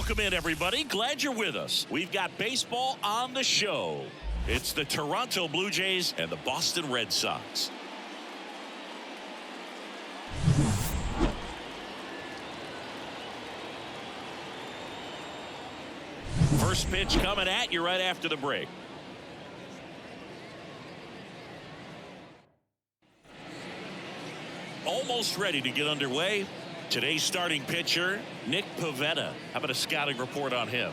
Welcome in, everybody. Glad you're with us. We've got baseball on the show. It's the Toronto Blue Jays and the Boston Red Sox. First pitch coming at you right after the break. Almost ready to get underway. Today's starting pitcher, Nick Pivetta. How about a scouting report on him?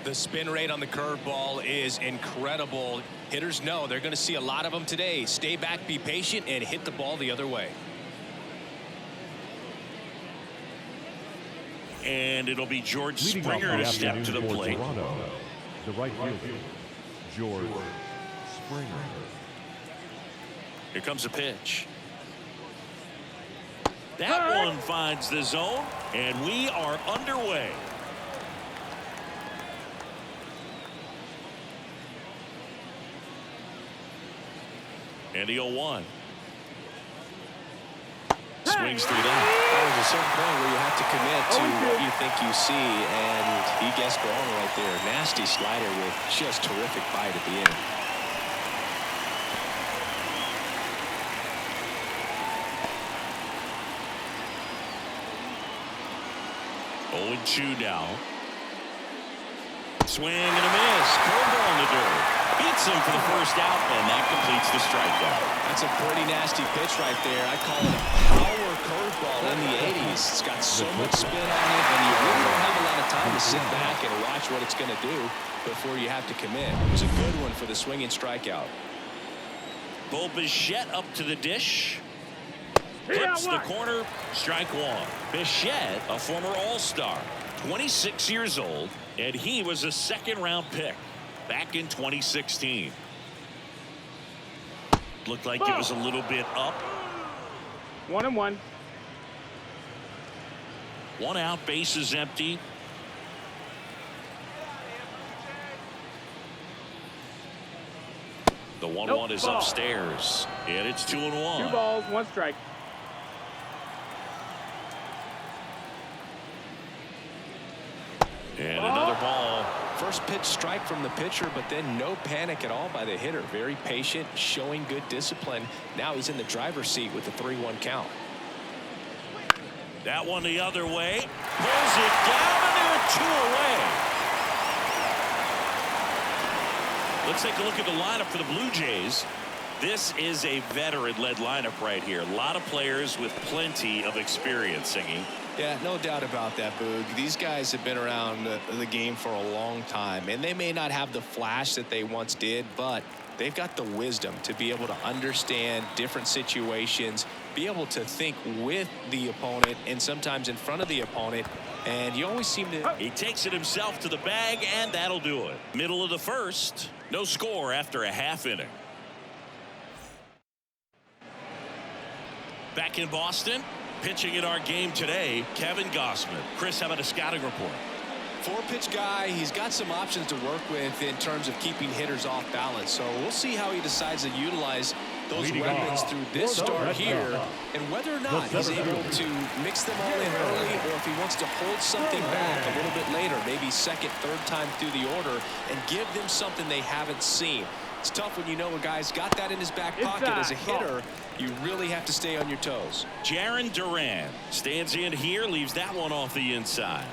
The spin rate on the curveball is incredible. Hitters know they're going to see a lot of them today. Stay back, be patient, and hit the ball the other way. And it'll be George Springer to step to the plate. Toronto, the right fielder, George Springer. Here comes a pitch. That one finds the zone, and we are underway. And the 0-1. Swings through that. There's a certain point where you have to commit to what you think you see, and he gets going right there. Nasty slider with just terrific bite at the end. 0-2 now. Swing and a miss. Curveball in the dirt. Beats him for the first out, and that completes the strikeout. That's a pretty nasty pitch right there. I call it a power curveball in the 80s. It's got so much spin on it, and you really don't have a lot of time to sit back and watch what it's going to do before you have to commit. It was a good one for the swinging strikeout. Bo Bichette up to the dish. Hits the corner. Strike one. Bichette, a former All-Star, 26 years old, and he was a second-round pick back in 2016. Looked like it was a little bit up. 1-1. One out, bases empty. The 1-1 is upstairs, and it's 2-1. 2 balls, 1 strike. And another ball. First pitch strike from the pitcher, but then no panic at all by the hitter. Very patient, showing good discipline. Now he's in the driver's seat with the 3-1 count. That one the other way. Pulls it down, and there are 2 away. Let's take a look at the lineup for the Blue Jays. This is a veteran-led lineup right here. A lot of players with plenty of experience, Singing. Yeah, no doubt about that, Boog. These guys have been around the game for a long time, and they may not have the flash that they once did, but they've got the wisdom to be able to understand different situations, be able to think with the opponent and sometimes in front of the opponent, and you always seem to... He takes it himself to the bag, and that'll do it. Middle of the first. No score after a half inning. Back in Boston. Pitching in our game today, Kevin Gossman. Chris, how about a scouting report? 4-pitch guy. He's got some options to work with in terms of keeping hitters off balance. So we'll see how he decides to utilize those weapons through this start here, and whether or not he's able to mix them all in early, or if he wants to hold something back a little bit later, maybe second, third time through the order, and give them something they haven't seen. It's tough when you know a guy's got that in his back pocket. As a hitter, you really have to stay on your toes. Jarren Duran stands in here, leaves that one off the inside.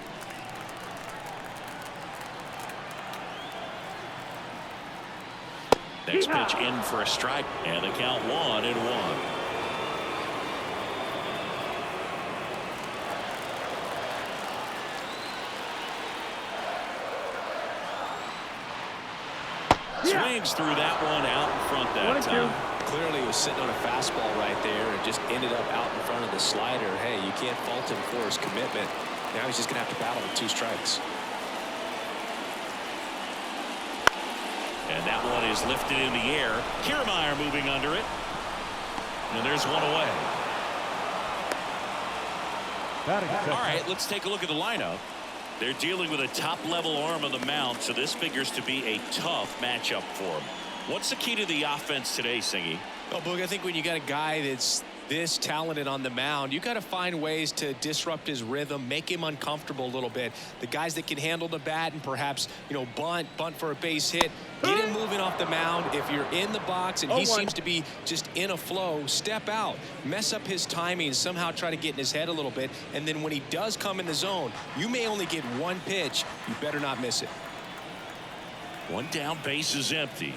Next pitch in for a strike, and the count 1-1. Swings through that one out in front that time. Clearly he was sitting on a fastball right there and just ended up out in front of the slider. Hey, you can't fault him for his commitment. Now he's just going to have to battle with 2 strikes. And that one is lifted in the air. Kiermaier moving under it. And there's one away. All right, let's take a look at the lineup. They're dealing with a top-level arm on the mound, so this figures to be a tough matchup for them. What's the key to the offense today, Singy? Well, Boog, I think when you got a guy that's this talented on the mound, you got to find ways to disrupt his rhythm, make him uncomfortable a little bit. The guys that can handle the bat and perhaps, bunt for a base hit, get him moving off the mound. If you're in the box and he seems to be just in a flow, step out, mess up his timing, somehow try to get in his head a little bit. And then when he does come in the zone, you may only get one pitch. You better not miss it. One down, base is empty.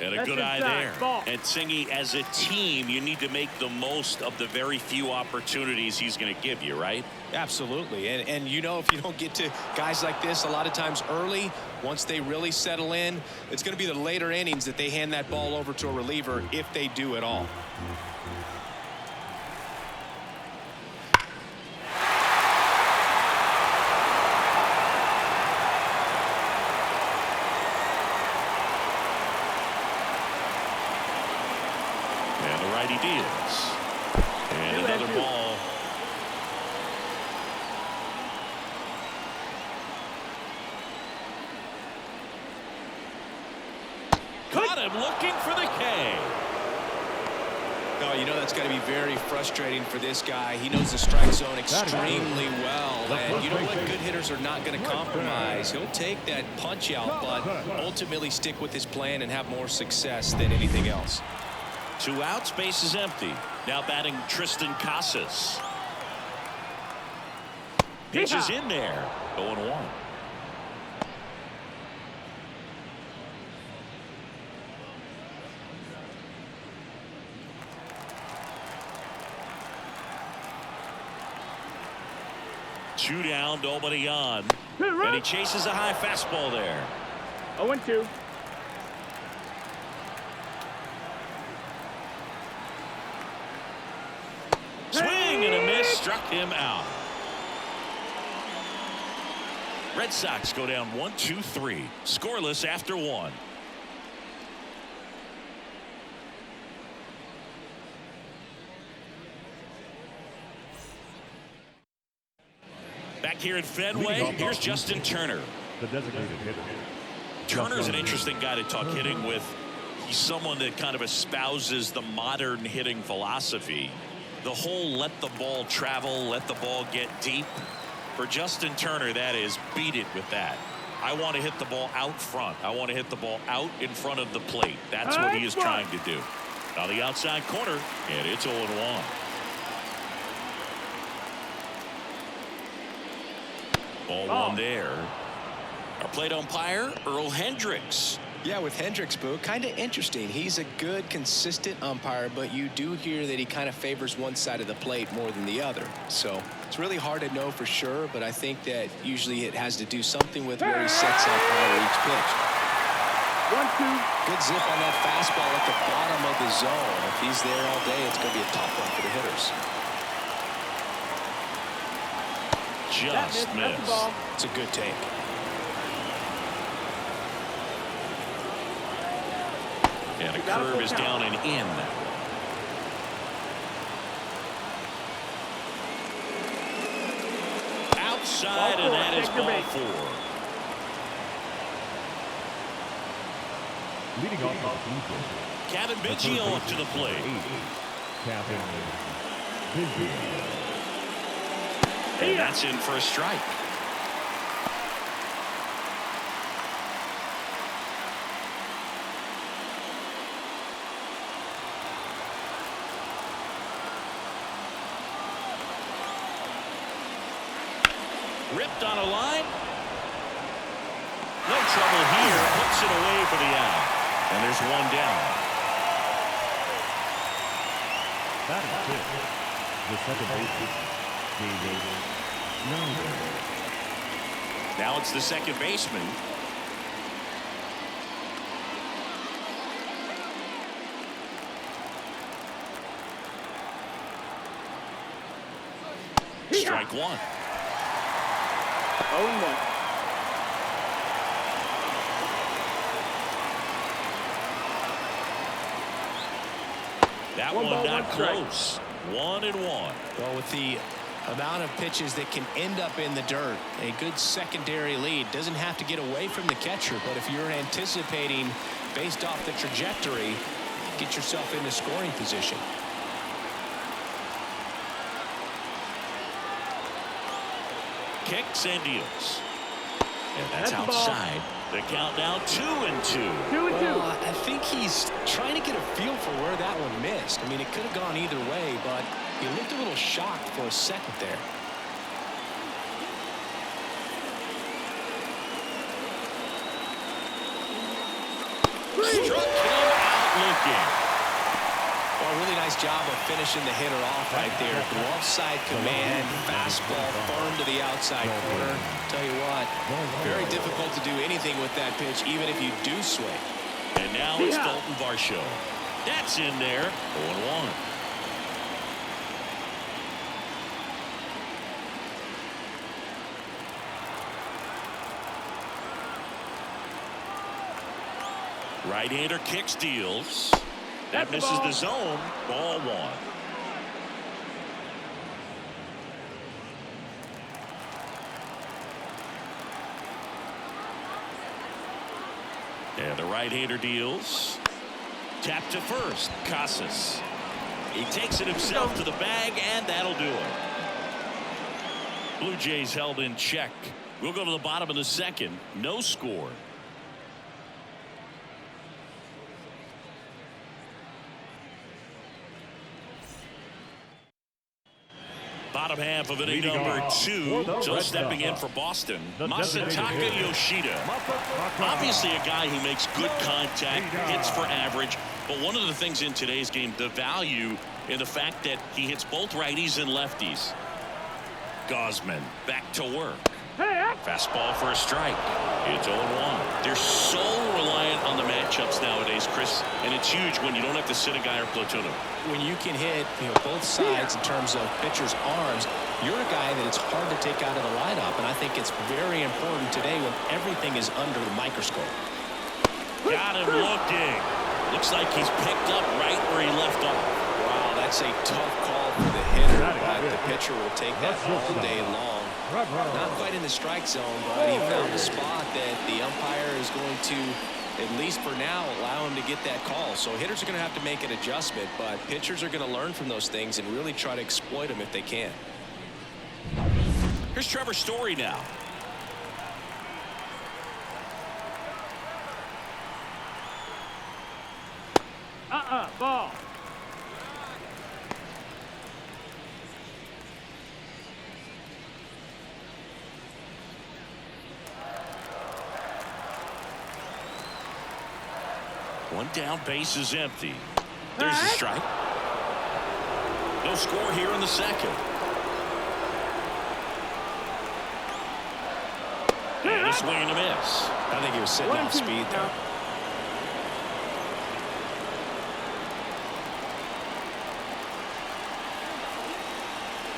And a good eye inside. there. Ball. And Singy, as a team, you need to make the most of the very few opportunities he's going to give you, right? Absolutely. And if you don't get to guys like this a lot of times early, once they really settle in, it's going to be the later innings that they hand that ball over to a reliever, if they do at all. He deals. And another ball. Caught him looking for the K. No, that's got to be very frustrating for this guy. He knows the strike zone extremely well. And you know what? Good hitters are not going to compromise. He'll take that punch out, but ultimately stick with his plan and have more success than anything else. 2 outs, base is empty. Now batting Tristan Casas. Pitch is in there. 0-1. Two down, nobody on. And he chases a high fastball there. 0-2. Swing and a miss, struck him out. Red Sox go down 1-2-3, scoreless after 1. Back here at Fenway, here's Justin Turner. The designated hitter. Turner's an interesting guy to talk hitting with. He's someone that kind of espouses the modern hitting philosophy. The whole let the ball travel, let the ball get deep. For Justin Turner, that is beat it with that. I want to hit the ball out front. I want to hit the ball out in front of the plate. That's what he is trying to do. On the outside corner, and it's 0-1. Ball one there. Our plate umpire, Earl Hendricks. Yeah, with Hendricks, Boo, kind of interesting. He's a good, consistent umpire, but you do hear that he kind of favors one side of the plate more than the other. So it's really hard to know for sure, but I think that usually it has to do something with where he sets up each pitch. 1-2. Good zip on that fastball at the bottom of the zone. If he's there all day, it's going to be a tough one for the hitters. Just missed. It's a good take. And a curve is down and in. Outside, and that is ball 4. Leading off the defense. Kevin Biggio up to the plate. Captain Biggio. And that's in for a strike. Ripped on a line. No trouble here. Puts it away for the out. And there's one down. That is it. The second baseman, Now it's the second baseman. Strike one. 0-1. That one not close. 1-1. Well, with the amount of pitches that can end up in the dirt, a good secondary lead doesn't have to get away from the catcher, but if you're anticipating based off the trajectory, get yourself into scoring position. kicks and deals. And that's outside. The count now 2-2. 2-2. Well, I think he's trying to get a feel for where that one missed. I mean, it could have gone either way, but he looked a little shocked for a second there. Struck him out looking. Well, really nice job of finishing the hitter off right there. Glove side command, fastball firm to the outside corner. Tell you what, very difficult to do anything with that pitch, even if you do swing. And now it's Dalton Varsho. That's in there. 0-1. Right-hander kicks, deals. That misses the zone. Ball 1. And the right-hander deals. Tap to first. Casas. He takes it himself to the bag, and that'll do it. Blue Jays held in check. We'll go to the bottom of the second. No score. Bottom half of inning number 2. So stepping in for Boston, Masataka Yoshida. Obviously a guy who makes good contact, hits for average. But one of the things in today's game, the value in the fact that he hits both righties and lefties. Gosman back to work. Fastball for a strike. It's 0-1. They're so reliant on the matchups nowadays, Chris, and it's huge when you don't have to sit a guy or platoon him. When you can hit both sides in terms of pitchers' arms, you're a guy that it's hard to take out of the lineup, and I think it's very important today when everything is under the microscope. Got him looking. Looks like he's picked up right where he left off. Wow, that's a tough call for the hitter, but the pitcher will take that all day long. Not quite in the strike zone, but he found a spot that the umpire is going to, at least for now, allow him to get that call. So hitters are going to have to make an adjustment, but pitchers are going to learn from those things and really try to exploit them if they can. Here's Trevor Story now. Ball. One down, base is empty. There's a strike. No score here in the second. And a swing and a miss. I think he was sitting off speed there.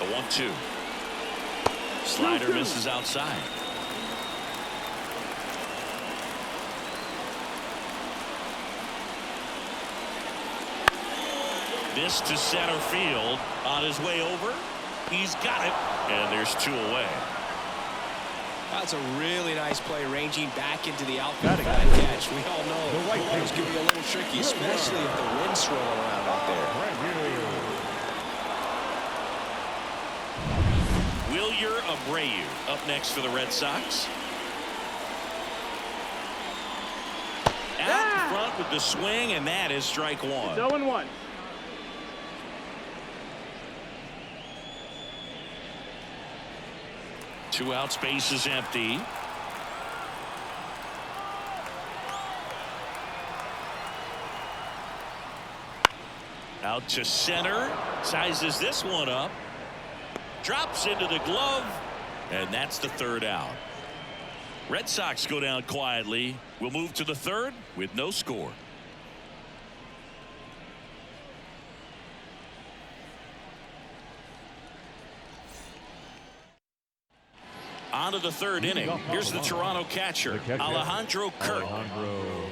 A 1-2. Slider misses outside. This to center field. On his way over. He's got it. And there's 2 away. That's a really nice play, ranging back into the outfield for that catch. We all know the ball's going to be a little tricky, especially if the wind's swirling around out there. Wilyer Abreu up next for the Red Sox. Out in front with the swing, and that is strike 1. 0-1. Two outs, base is empty. Out to center. Sizes this one up. Drops into the glove. And that's the 3rd out. Red Sox go down quietly. We'll move to the 3rd with no score. On to the 3rd inning. Here's the Toronto catcher, Alejandro Kirk.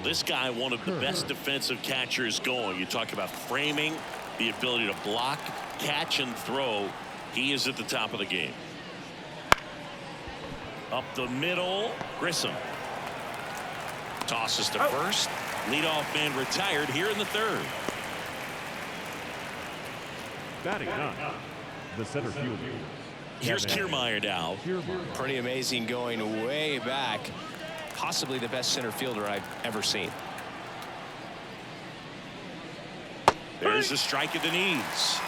This guy, one of the best defensive catchers going. You talk about framing, the ability to block, catch, and throw. He is at the top of the game. Up the middle, Grissom. Tosses to first. Leadoff man retired here in the 3rd. Batting 9, the center fielder, Here's Kiermaier now. Pretty amazing, going way back. Possibly the best center fielder I've ever seen. There's a strike at the knees.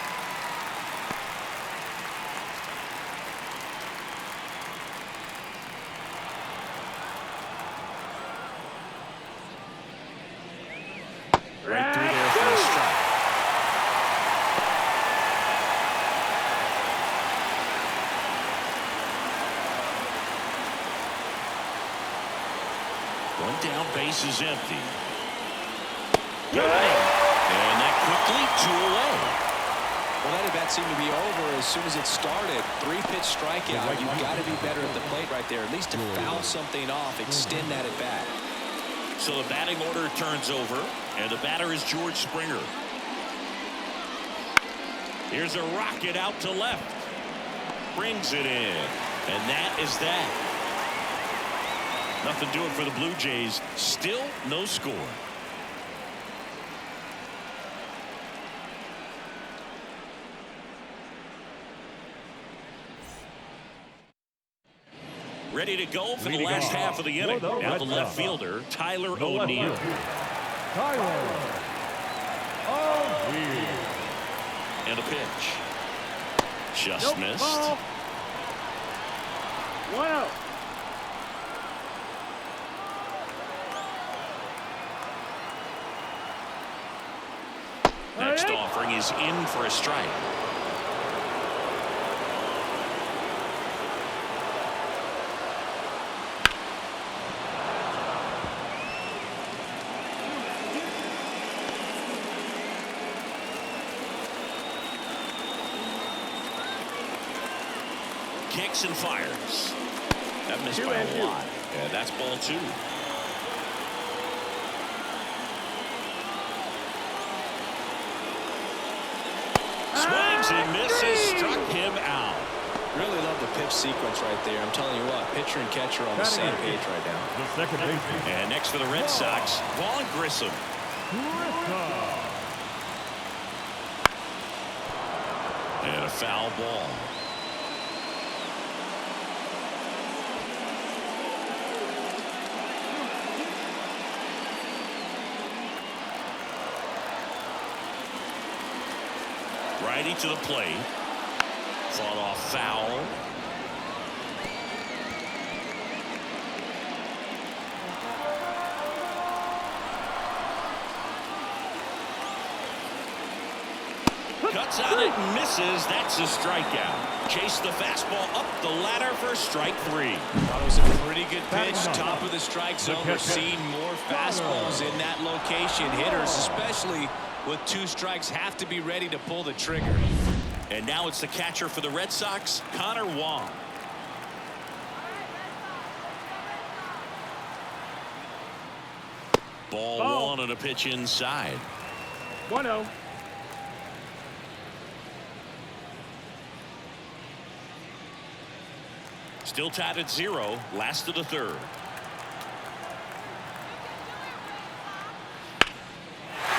Right through there for a strike. One down, base is empty. Got him. And that quickly, 2 away. Well, that at-bat seemed to be over as soon as it started. 3-pitch strikeout. You've got to be better at the plate right there. At least to foul something off, extend that at-bat. So the batting order turns over, and the batter is George Springer. Here's a rocket out to left. Brings it in, and that is that. Nothing doing for the Blue Jays. Still no score. Ready to go for the last half of the inning. Now the left fielder, Tyler O'Neill. Tyler O'Neill. And a pitch. Just missed. 1-0. Next offering is in for a strike. Kicks and fires. That missed by a lot. And that's ball 2. Swings and misses, struck him out. Really love the pitch sequence right there. I'm telling you what, pitcher and catcher on the same page right now. The second baseman. And next for the Red Sox, Vaughn Grissom. And a foul ball. Righty to the plate. Fought off foul. Cuts on it and misses. That's a strikeout. Chase the fastball up the ladder for strike 3. Thought it was a pretty good pitch. Top of the strike zone. We're seeing more fastballs in that location. Hitters, especially with 2 strikes, have to be ready to pull the trigger. And now it's the catcher for the Red Sox, Connor Wong. Ball 1 on a pitch inside. 1-0. Still tied at 0, last of the 3rd.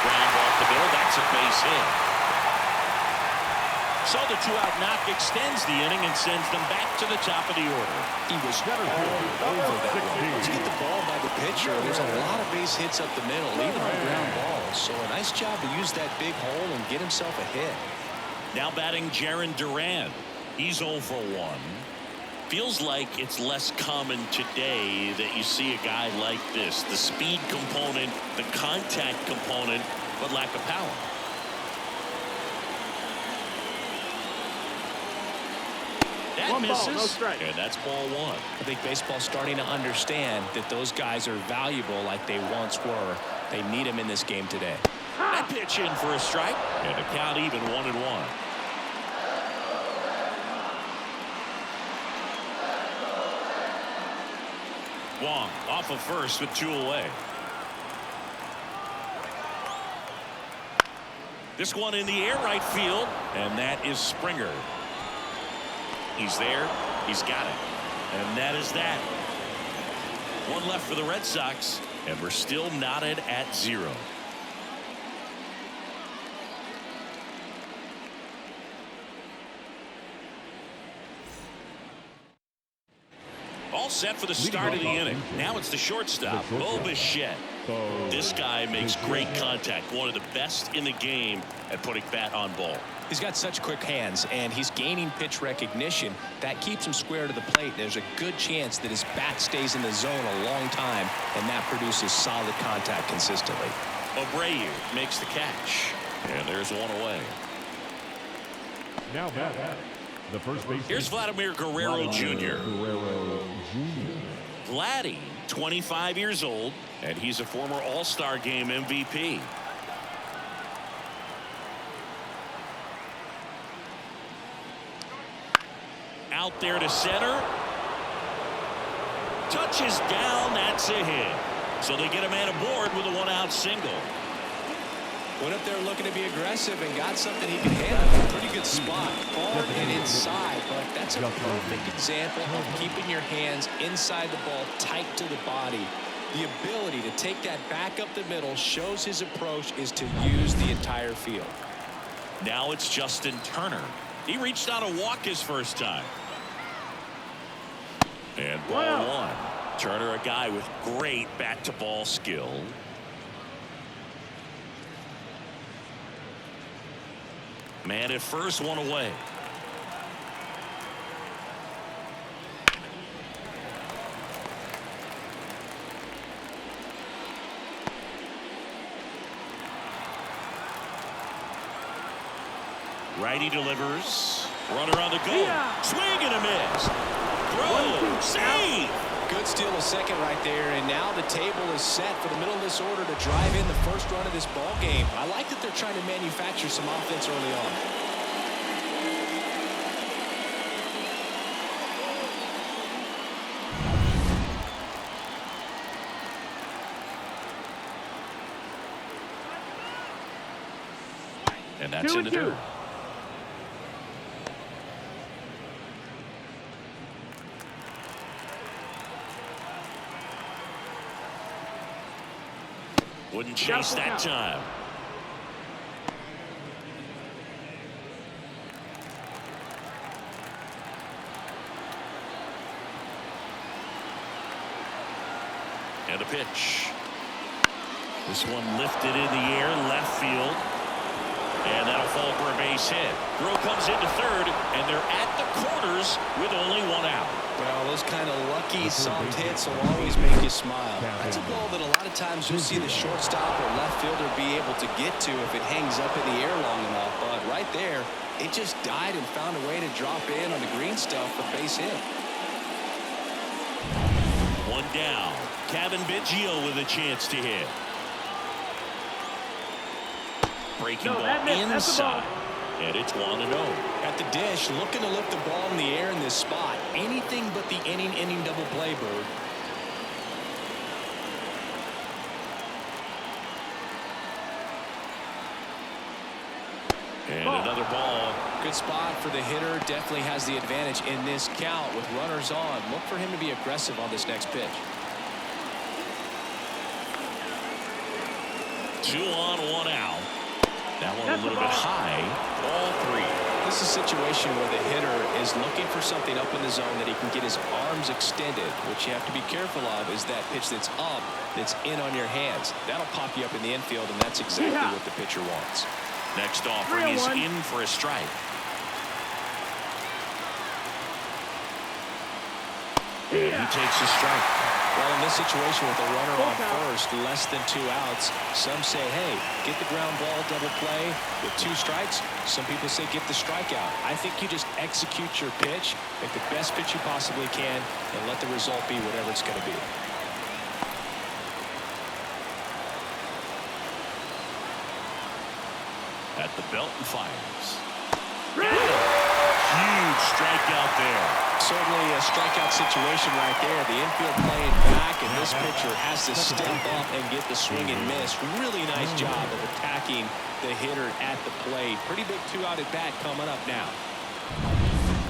Ground off the middle, that's a base hit. So the 2-out knock extends the inning and sends them back to the top of the order. He was all over that one. Let's get the ball by the pitcher. There's a lot of base hits up the middle, even on ground balls. So a nice job to use that big hole and get himself a hit. Now batting Jaron Duran. He's 0 for 1. Feels like it's less common today that you see a guy like this. The speed component, the contact component, but lack of power. That misses. Ball, no strike. And that's ball 1. I think baseball's starting to understand that those guys are valuable like they once were. They need them in this game today. That pitch in for a strike, and the count even 1-1. Wong off of first with 2 away. This one in the air right field, and that is Springer. He's there. He's got it. And that is that. 1 left for the Red Sox, and we're still knotted at 0. all set for the start of the inning. Now it's the shortstop, Bo Bichette. This guy makes great contact. One of the best in the game at putting bat on ball. He's got such quick hands, and he's gaining pitch recognition. That keeps him square to the plate. There's a good chance that his bat stays in the zone a long time, and that produces solid contact consistently. Abreu makes the catch, and there's one away. Now back. The first base. Here's Vladimir Guerrero Jr. Vladdy, 25 years old, and he's a former All-Star Game MVP. Out there to center. Touches down. That's a hit. So they get a man aboard with a one-out single. Went up there looking to be aggressive and got something he can handle. Pretty good spot. Hard and inside, but that's a perfect example of keeping your hands inside the ball, tight to the body. The ability to take that back up the middle shows his approach is to use the entire field. Now it's Justin Turner. He reached out a walk his first time. And ball one. Turner, a guy with great bat-to-ball skill. Man at first, one away. Righty delivers. Runner on the go. Swing and a miss. Throw. Save. Good steal a second right there, and now the table is set for the middle of this order to drive in the first run of this ball game. I like that they're trying to manufacture some offense early on. And that's in the dirt. Wouldn't chase that time. And a pitch. This one lifted in the air, left field. And that'll fall for a base hit. Throw comes into third, and they're at the corners with only one out. Well, those kind of lucky soft hits will always make you smile. That's a ball that a lot of times you'll see the shortstop or left fielder be able to get to if it hangs up in the air long enough. But right there, it just died and found a way to drop in on the green stuff for base hit. One down. Kevin Biggio with a chance to hit. Breaking ball inside. And it's 1-0. At the dish, looking to lift the ball in the air in this spot. Anything but the inning double play, Bird. And another ball. Good spot for the hitter. Definitely has the advantage in this count with runners on. Look for him to be aggressive on this next pitch. 2 on, 1 out. That one a little bit high. Ball 3. This is a situation where the hitter is looking for something up in the zone that he can get his arms extended. What you have to be careful of is that pitch that's up, that's in on your hands. That'll pop you up in the infield, and that's exactly what the pitcher wants. Next offering is in for a strike. And he takes a strike. Well, in this situation with a runner on first, less than 2 outs, some say, hey, get the ground ball, double play with 2 strikes. Some people say get the strikeout. I think you just execute your pitch, make the best pitch you possibly can, and let the result be whatever it's going to be. At the belt and fires. Huge strikeout there. Certainly a strikeout situation right there. The infield playing back, and this pitcher has to step up and get the swing and miss. Really nice job of attacking the hitter at the plate. Pretty big 2-out at bat coming up now.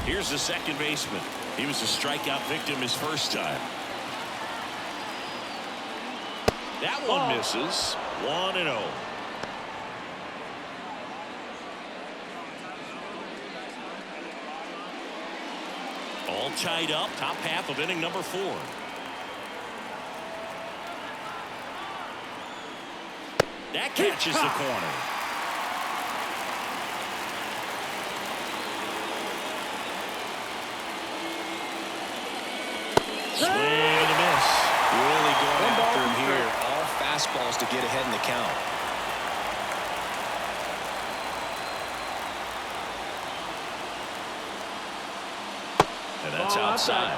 Here's the second baseman. He was a strikeout victim his first time. That one misses. 1-0. All tied up, top half of inning number 4. That catches the corner. Swing and a miss. Really going after him here. All fastballs to get ahead in the count. And that's outside.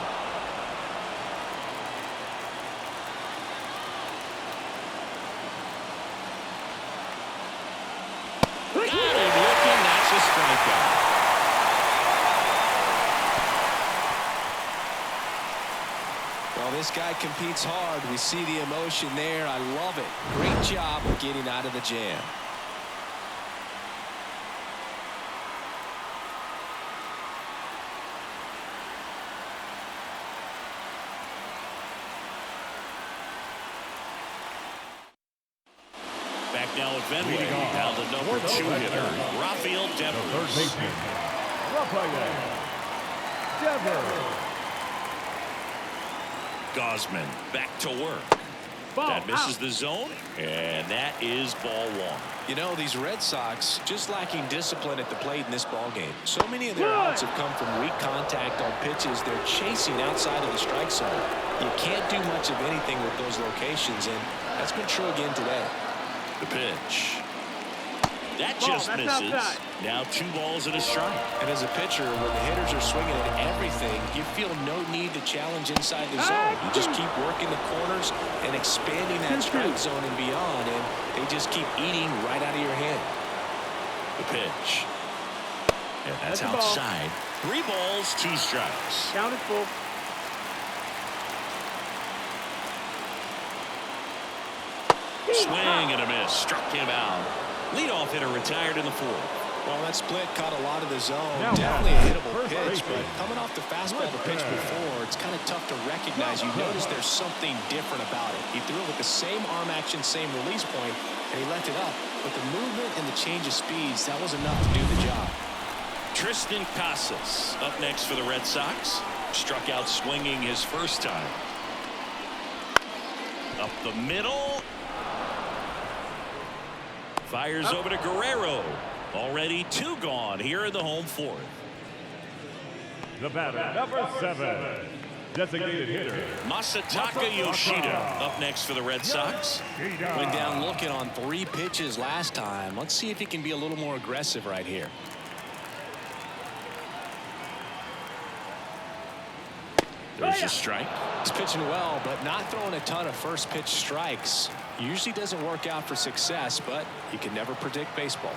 Got him looking. That's a strikeout. Well, this guy competes hard. We see the emotion there. I love it. Great job of getting out of the jam. Back now at Fenway. Now the number 2 hitter, Rafael The Devers. third baseman, Rafael Devers. Gosman back to work. That misses the zone, and that is ball 1. You know, these Red Sox just lacking discipline at the plate in this ball game. So many of their outs have come from weak contact on pitches they're chasing outside of the strike zone. You can't do much of anything with those locations, and that's been true again today. The pitch. That just misses. Now 2 balls and a strike. And as a pitcher, when the hitters are swinging at everything, you feel no need to challenge inside the zone. You just keep working the corners and expanding that strike zone and beyond, and they just keep eating right out of your hand. The pitch. And that's outside. 3 balls, 2 strikes. Count it full. Swing and a miss. Struck him out. Leadoff hitter retired in the 4th. Well, that split caught a lot of the zone. Definitely a hittable pitch, but coming off the fastball the pitch before, it's kind of tough to recognize. You notice there's something different about it. He threw it with the same arm action, same release point, and he left it up. But the movement and the change of speeds, that was enough to do the job. Tristan Casas up next for the Red Sox. Struck out swinging his first time. Up the middle. Fires over to Guerrero. Already 2 gone here in the home 4th. The batter, number 7, designated hitter, Masataka Yoshida up next for the Red Sox. Went down looking on 3 pitches last time. Let's see if he can be a little more aggressive right here. There's a strike. He's pitching well, but not throwing a ton of first pitch strikes. Usually doesn't work out for success, but you can never predict baseball.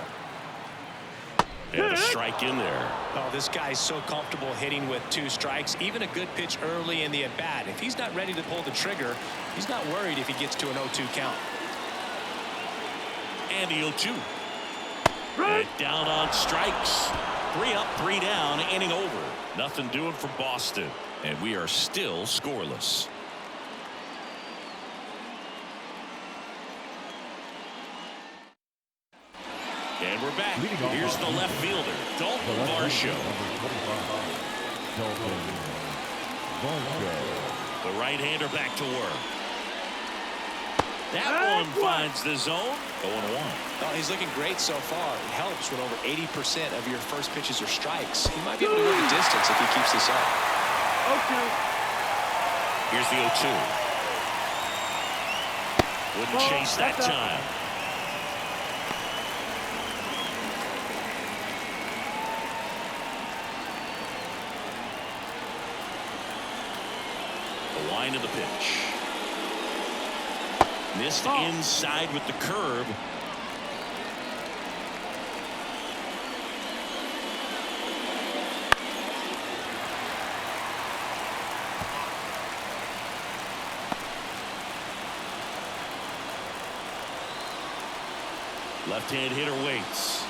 And a strike in there. Oh, this guy's so comfortable hitting with 2 strikes. Even a good pitch early in the at-bat. If he's not ready to pull the trigger, he's not worried if he gets to an 0-2 count. And the 0-2. And down on strikes. 3 up, 3 down, inning over. Nothing doing for Boston. And we are still scoreless. And we're back. Here's the left fielder, Dalton Varsho. The right-hander back to work. That one finds the zone. 0-1. Oh, he's looking great so far. It helps when over 80% of your first pitches are strikes. He might be able to go the distance if he keeps this up. Here's the 0-2. Wouldn't chase that time. The line of the pitch. Missed inside with the curve. Left-hand hitter waits.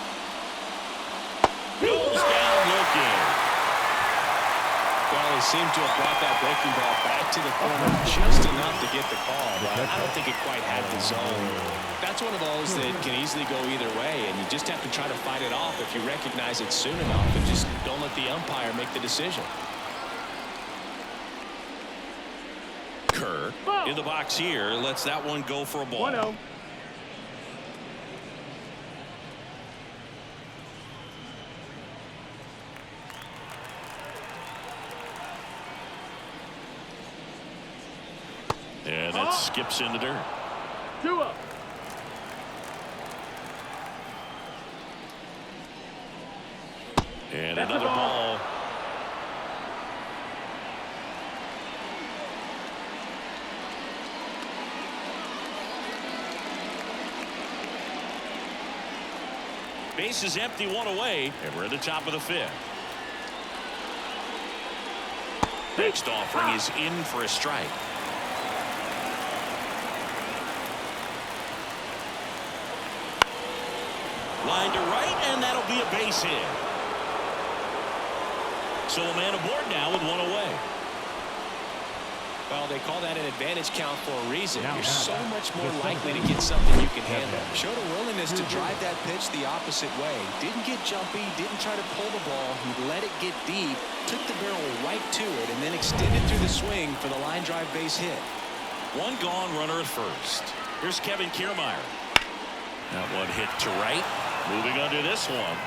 Goes down looking. Well, he seemed to have brought that breaking ball back to the corner just enough to get the call, but I don't think it quite had the zone. That's one of those that can easily go either way, and you just have to try to fight it off if you recognize it soon enough and just don't let the umpire make the decision. Kerr in the box here. Lets that one go for a ball. 1-0. And that skips in the dirt. 2-0. And That's another a ball. ball. Base is empty, one away, and we're at the top of the fifth. Next offering is in for a strike. Line to right, and that'll be a base hit. So a man aboard now with one away. Well, they call that an advantage count for a reason. You're so much more likely to get something you can handle. Showed a willingness to drive that pitch the opposite way. Didn't get jumpy, didn't try to pull the ball. He let it get deep, took the barrel right to it, and then extended through the swing for the line drive base hit. One gone, runner at first. Here's Kevin Kiermaier. That one hit to right. Moving under this one.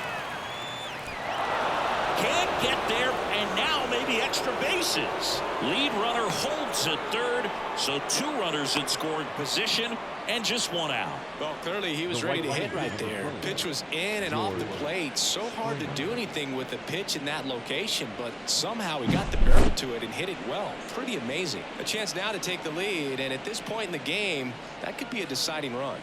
Can't get there, and now maybe extra bases. Lead runner holds at third, so 2 runners in scoring position and just 1 out. Well, clearly he was ready to hit right there. Pitch was in and off the plate. So hard to do anything with the pitch in that location, but somehow he got the barrel to it and hit it well. Pretty amazing. A chance now to take the lead, and at this point in the game, that could be a deciding run.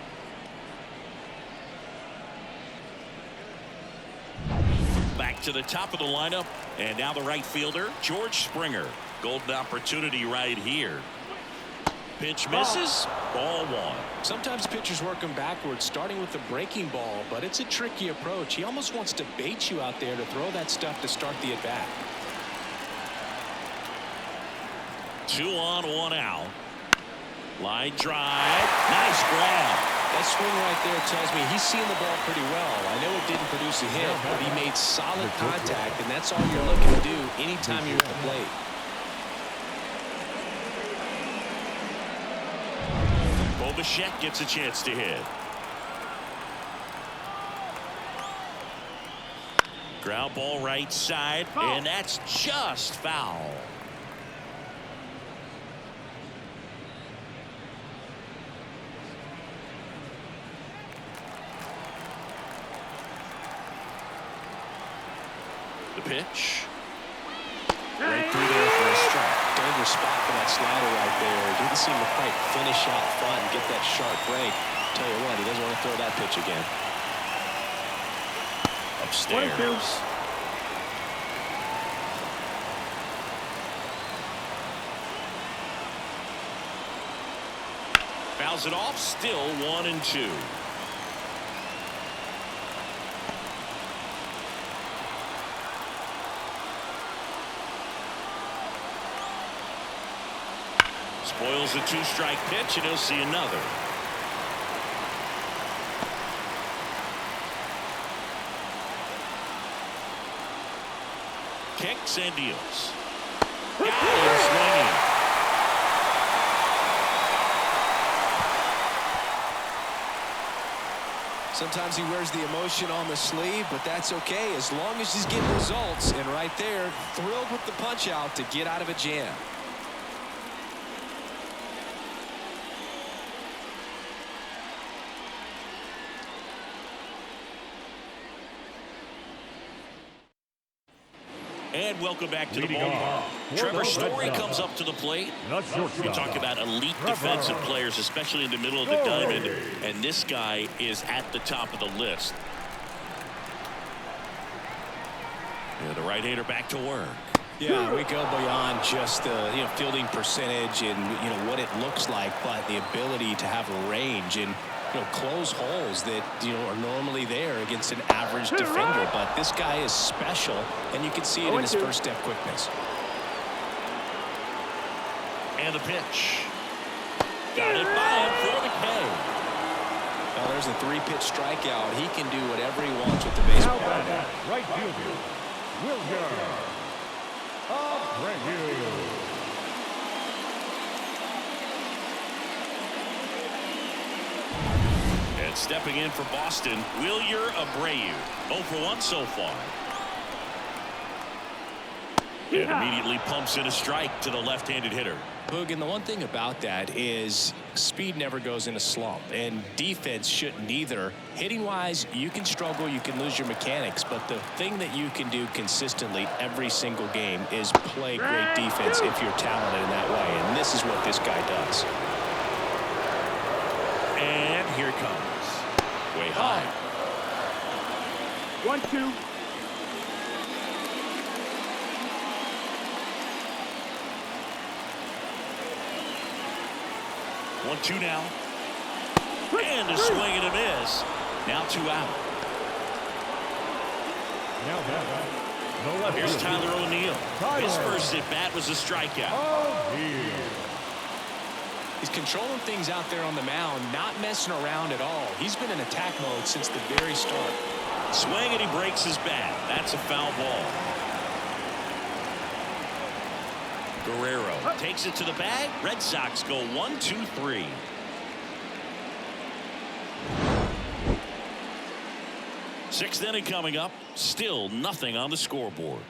Back to the top of the lineup, and now the right fielder, George Springer. Golden opportunity right here. Pitch misses. Ball 1. Sometimes pitchers work him backwards, starting with the breaking ball, but it's a tricky approach. He almost wants to bait you out there to throw that stuff to start the at-bat. 2 on, 1 out. Line drive. Nice grab. That swing right there tells me he's seeing the ball pretty well. I know it didn't produce a hit, but he made solid contact, and that's all you're looking to do anytime you're at the plate. Bichette gets a chance to hit. Ground ball right side, and that's just foul. The pitch. Right through there for a strike. Dangerous spot for that slider right there. Didn't seem to quite finish out front and get that sharp break. Tell you what, he doesn't want to throw that pitch again. Upstairs. Fouls it off. Still 1-2. Spoils a 2-strike pitch, and he'll see another. Kicks and deals. Got him swinging. Sometimes he wears the emotion on the sleeve, but that's okay as long as he's getting results. And right there, thrilled with the punch out to get out of a jam. And welcome back to the ballpark. Trevor Story comes up to the plate. We talk about elite defensive players, especially in the middle of the diamond, and this guy is at the top of the list. Yeah, the right-hander back to work. Yeah, we go beyond just the fielding percentage and what it looks like, but the ability to have a range and close holes that are normally there against an average defender. But this guy is special, and you can see it in his first step quickness. And the pitch. Got it by him for the K. Well, there's a 3-pitch strikeout. He can do whatever he wants with the baseball. Right fielder, Wilger. And stepping in for Boston, Wilyer Abreu. 0 for 1 so far. And immediately pumps in a strike to the left-handed hitter. Boog, and the one thing about that is speed never goes in a slump, and defense shouldn't either. Hitting-wise, you can struggle, you can lose your mechanics, but the thing that you can do consistently every single game is play great defense if you're talented in that way, and this is what this guy does. And here it comes. Way high. 1-2. 1-2 now. And a swing and a miss. Now 2 out. Here's Tyler O'Neill. His first at bat was a strikeout. He's controlling things out there on the mound, not messing around at all. He's been in attack mode since the very start. Swing and he breaks his bat. That's a foul ball. Guerrero takes it to the bag. Red Sox go 1-2-3. Sixth inning coming up. Still nothing on the scoreboard.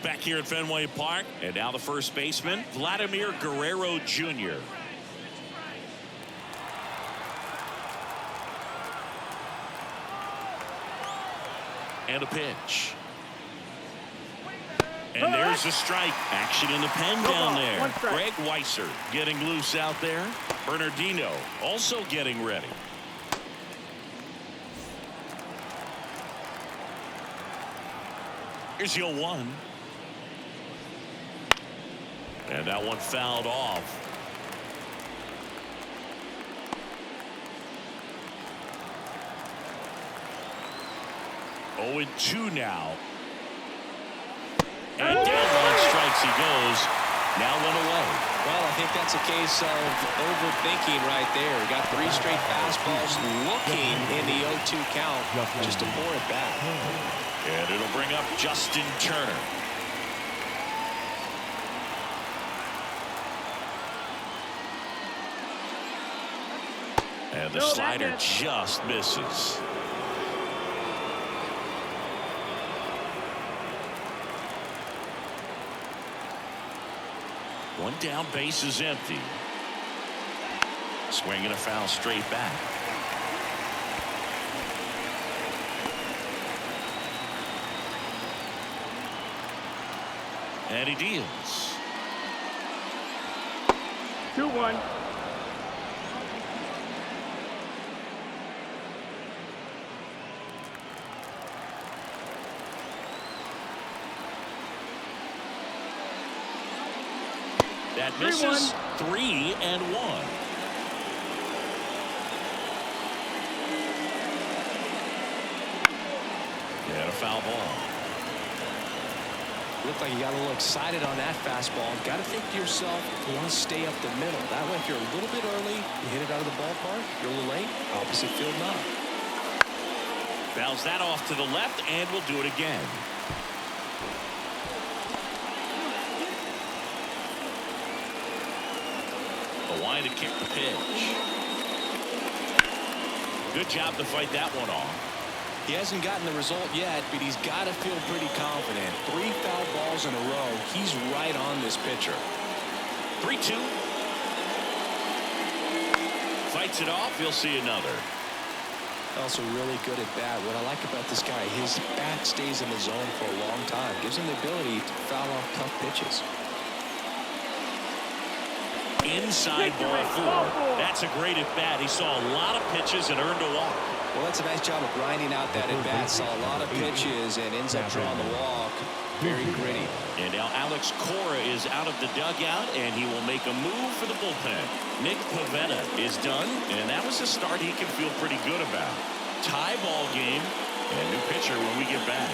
Back here at Fenway Park, and now the first baseman, Vladimir Guerrero Jr. And a pitch. And there's a strike. Action in the pen down there. Greg Weisser getting loose out there. Bernardino also getting ready. Here's the 0-1. And that one fouled off. Oh, and 2 now. And down one strikes he goes. Now 1 away. Well, I think that's a case of overthinking right there. He got 3 straight fastballs looking in the 0-2 count just to pour it back. And it'll bring up Justin Turner. And the slider just misses. One down, base is empty. Swing and a foul straight back. And he deals. 2-1. That misses. 3-1. And a foul ball. Looked like you got a little excited on that fastball. Got to think to yourself, you want to stay up the middle. That way, if you're a little bit early, you hit it out of the ballpark. You're a little late, opposite field knock. Fouls that off to the left, and we'll do it again. Line to kick the pitch. Good job to fight that one off. He hasn't gotten the result yet, but he's got to feel pretty confident. 3 foul balls in a row. He's right on this pitcher. 3-2. Fights it off. You'll see another. Also really good at bat. What I like about this guy, his bat stays in the zone for a long time. Gives him the ability to foul off tough pitches. Inside ball 4. That's a great at bat. He saw a lot of pitches and earned a walk. Well, that's a nice job of grinding out that at bat. Saw a lot of pitches and ends up drawing the walk. Very gritty. And now Alex Cora is out of the dugout, and he will make a move for the bullpen. Nick Pivetta is done, and that was a start he can feel pretty good about. Tie ball game, and a new pitcher when we get back.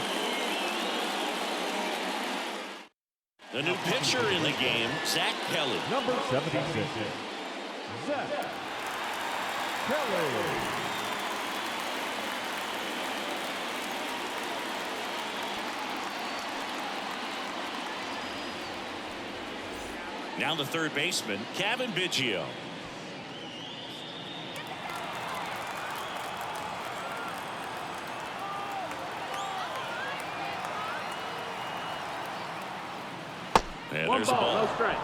The new pitcher in the game, Zach Kelly. Number 76, Zach Kelly. Now the third baseman, Kevin Biggio. And One there's a ball, ball. no strike.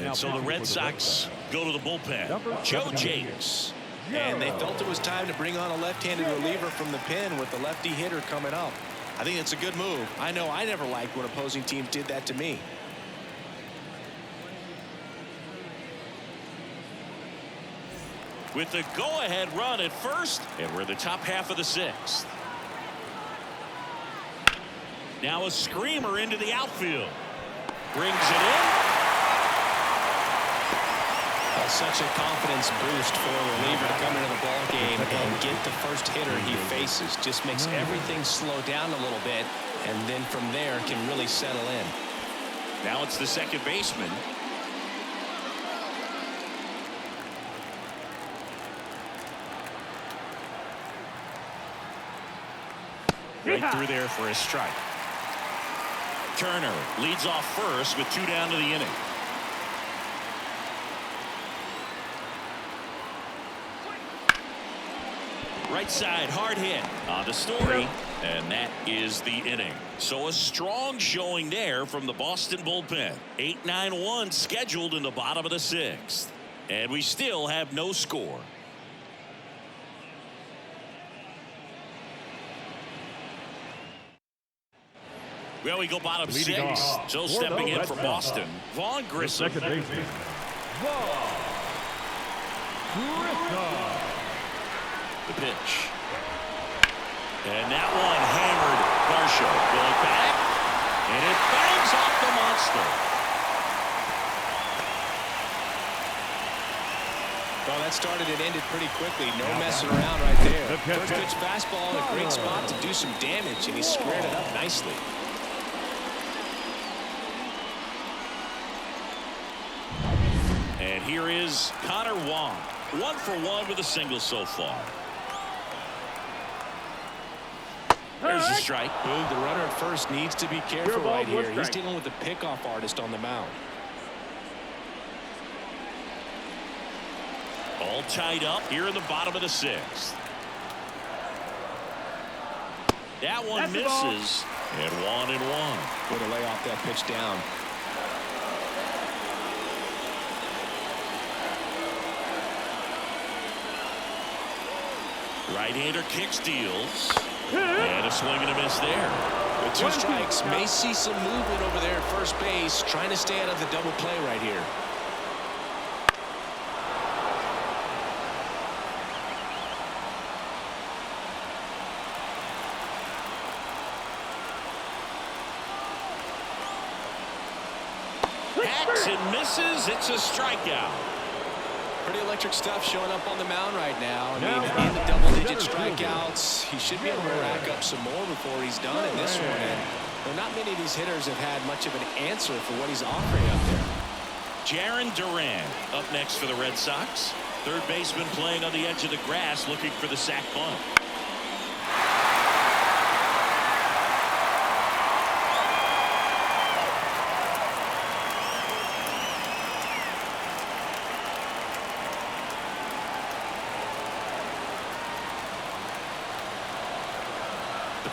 And so the Red Sox go to the bullpen. Joe Jakes. And they felt it was time to bring on a left-handed reliever from the pen with the lefty hitter coming up. I think it's a good move. I know I never liked when opposing teams did that to me. With the go-ahead run at first, and we're in the top half of the sixth. Now a screamer into the outfield. Brings it in. Such a confidence boost for a reliever to come into the ball game and get the first hitter he faces. Just makes everything slow down a little bit, and then from there can really settle in. Now it's the second baseman. Right through there for a strike. Turner leads off first with 2 down to the inning. Right side, hard hit on the Story, and that is the inning. So a strong showing there from the Boston bullpen. 8-9-1 scheduled in the bottom of the sixth, and we still have no score. Well, we go bottom six. So stepping in for Boston, Vaughn Grissom. Second baseman, Vaughn Grissom. The pitch. And that one hammered. Varsho going back. And it bangs off the monster. Well, that started and ended pretty quickly. No messing around right there. First pitch fastball in a great spot to do some damage, and he squared it up nicely. And here is Connor Wong. 1 for 1 with a single so far. There's the strike. Boog, the runner at first needs to be careful right here. He's dealing with the pickoff artist on the mound. All tied up here in the bottom of the sixth. That one misses. And 1-1. Way to lay off that pitch down. Right-hander kicks, deals. And a swing and a miss there. With 2 strikes, may see some movement over there at first base, trying to stay out of the double play right here. Hacks and misses. It's a strikeout. Pretty electric stuff showing up on the mound right now. I mean, in the double-digit strikeouts, he should be able to rack up some more before he's done in this one. And well, not many of these hitters have had much of an answer for what he's offering up there. Jarren Duran up next for the Red Sox. Third baseman playing on the edge of the grass, looking for the sac bunt.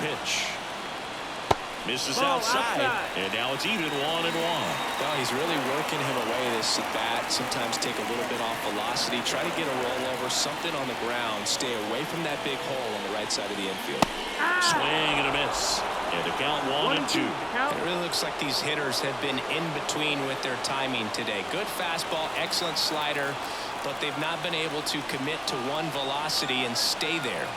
Pitch. Misses outside. And now it's even 1-1. Well, he's really working him away this at bat. Sometimes take a little bit off velocity. Try to get a rollover, something on the ground. Stay away from that big hole on the right side of the infield. Swing and a miss. And the count 1-2. It really looks like these hitters have been in between with their timing today. Good fastball, excellent slider, but they've not been able to commit to one velocity and stay there.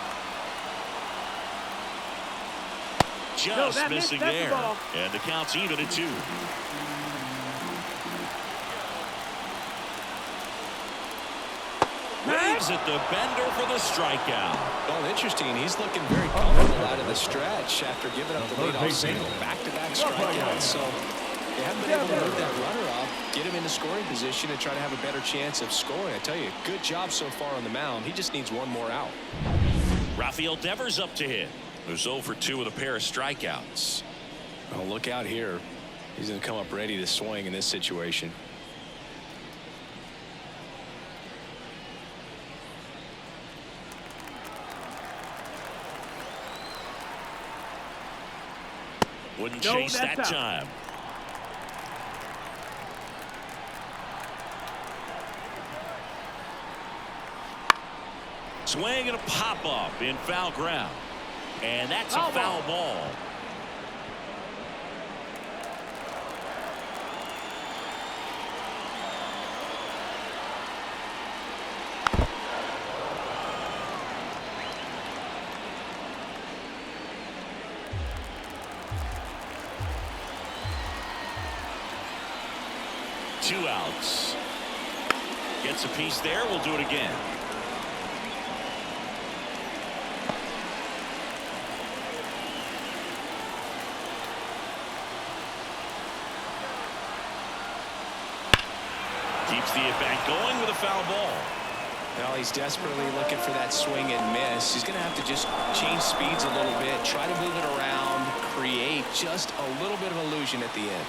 Just missing there. And the count's even at 2. Waves at the bender for the strikeout. Well, interesting. He's looking very comfortable out of the stretch after giving up the leadoff single. Back-to-back strikeouts. So they haven't been able to move that runner up, get him into scoring position, and try to have a better chance of scoring. I tell you, good job so far on the mound. He just needs one more out. Rafael Devers up to hit. Who's 0 for 2 with a pair of strikeouts. Oh, look out here. He's going to come up ready to swing in this situation. Wouldn't chase that out. time. Swing and a pop up in foul ground. And that's a foul ball. Two outs. Gets a piece there. We'll do it again. Keeps the at-bat going with a foul ball. Well, he's desperately looking for that swing and miss. He's going to have to just change speeds a little bit, try to move it around, create just a little bit of illusion at the end.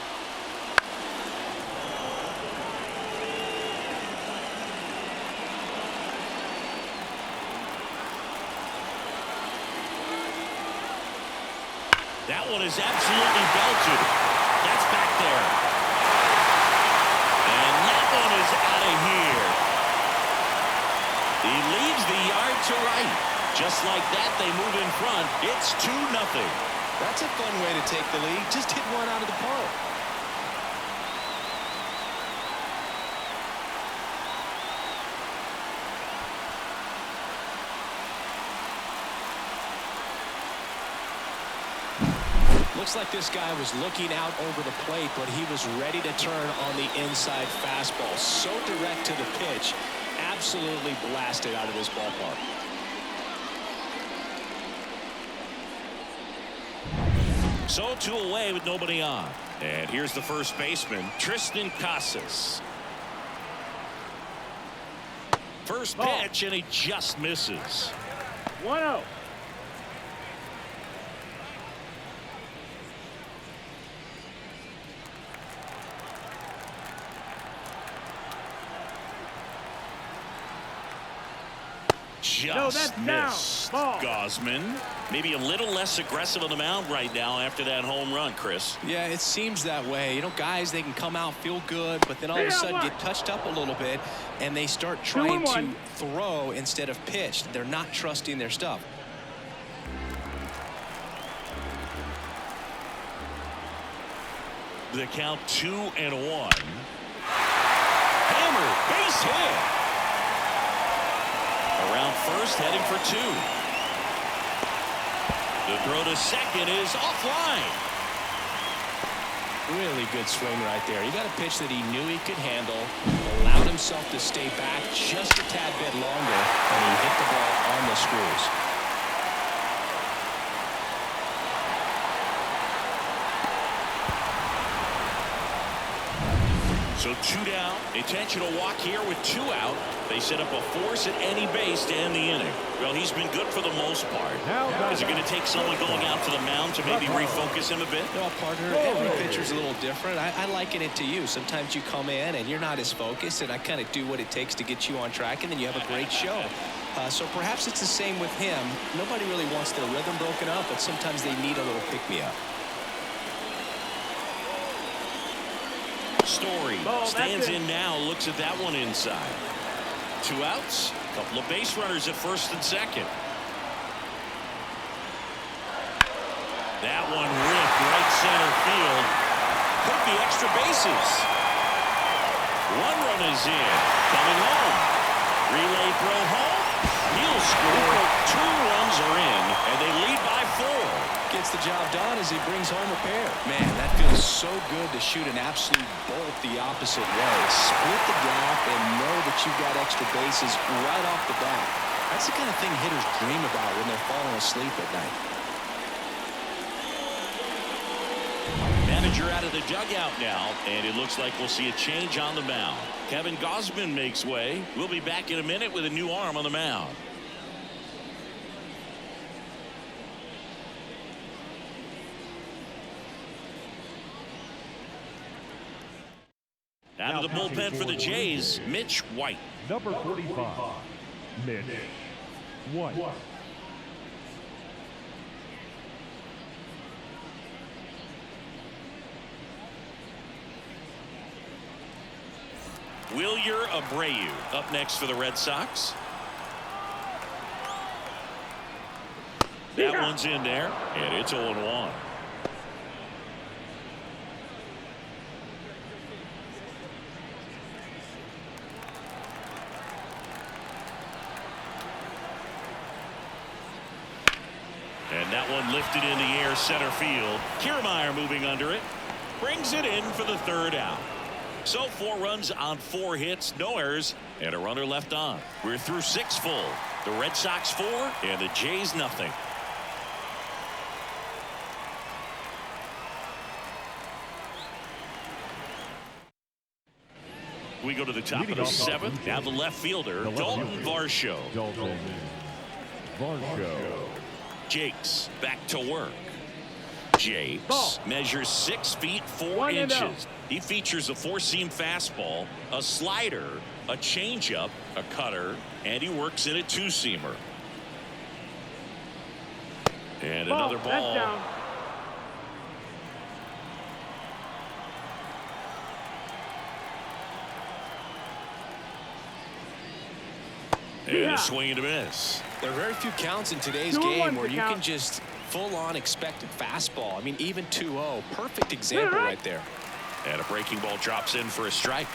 That one is absolutely belted. That's back there. And that one is out of here. He leaves the yard to right. Just like that, they move in front. It's 2-0. That's a fun way to take the lead. Just hit one out of the park. Looks like this guy was looking out over the plate, but he was ready to turn on the inside fastball. So direct to the pitch. Absolutely blasted out of this ballpark. So 2 away with nobody on. And here's the first baseman, Tristan Casas. First pitch, and he just misses. 1-0. Just missed. Gausman maybe a little less aggressive on the mound right now after that home run, Chris. Yeah, it seems that way. You know, guys, they can come out, feel good, but then all of a sudden get touched up a little bit, and they start trying to throw instead of pitch. They're not trusting their stuff. The count 2-1. Hammer, base hit. Around first, heading for 2. The throw to second is offline. Really good swing right there. He got a pitch that he knew he could handle, allowed himself to stay back just a tad bit longer, and he hit the ball on the screws. So 2 down. Intentional walk here with 2 out. They set up a force at any base to end the inning. Well, he's been good for the most part. Is it going to take someone going out to the mound to maybe refocus him a bit? Well, partner, every pitcher's a little different. I liken it to you. Sometimes you come in and you're not as focused, and I kind of do what it takes to get you on track, and then you have a great show. So perhaps it's the same with him. Nobody really wants their rhythm broken up, but sometimes they need a little pick-me-up. Story stands in now, looks at that one inside. 2 outs, couple of base runners at first and second. That one ripped right center field. Hit the extra bases. 1 run is in. Coming home. Relay throw home. He'll score. 2 runs are in, and they lead by 4. Gets the job done as he brings home a pair. Man, that feels so good to shoot an absolute bolt the opposite way. Split the gap and know that you've got extra bases right off the bat. That's the kind of thing hitters dream about when they're falling asleep at night. Manager out of the dugout now, and it looks like we'll see a change on the mound. Kevin Gausman makes way. We'll be back in a minute with a new arm on the mound. Out of the bullpen for the Jays, Mitch White. Number 45, Mitch White. Wilyer Abreu up next for the Red Sox. That one's in there, and it's 0-1. And that one lifted in the air center field. Kiermaier moving under it. Brings it in for the third out. So 4 runs on 4 hits, no errors, and a runner left on. We're through 6 full. The Red Sox 4 and the Jays nothing. We go to the top of the 7th. Now the left fielder, Dalton Varsho. Dalton Varsho. Jakes back to work. Jakes measures 6 feet 4 inches. He features a 4-seam fastball, a slider, a changeup, a cutter, and he works in a 2-seamer. And another ball. And a swing and a miss. There are very few counts in today's game where you can just full-on expected fastball. I mean, even 2-0. Perfect example right there. And a breaking ball drops in for a strike.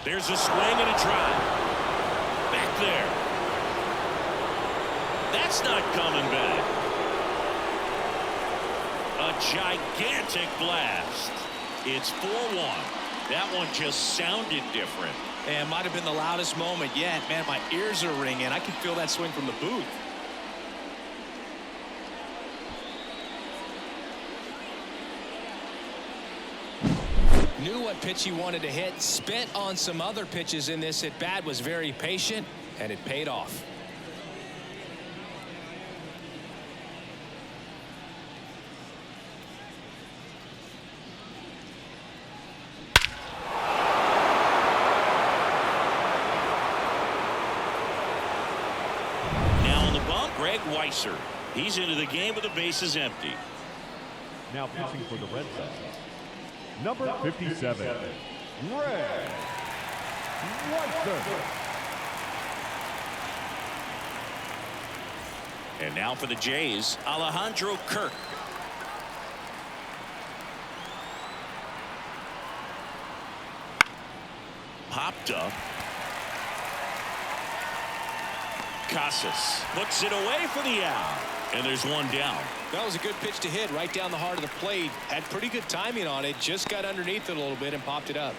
There's a swing and a drive. Back there. That's not coming back. A gigantic blast. It's 4-1. That one just sounded different. And might have been the loudest moment yet. Man, my ears are ringing. I can feel that swing from the booth. Knew what pitch he wanted to hit. Spent on some other pitches in this at bat. Was very patient, and it paid off. Weiser. He's into the game with the bases empty. Now pitching for the Red Sox, number 57, Red Weiser. And now for the Jays, Alejandro Kirk. Popped up. Casas puts it away for the out. And there's one down. That was a good pitch to hit right down the heart of the plate. Had pretty good timing on it. Just got underneath it a little bit and popped it up.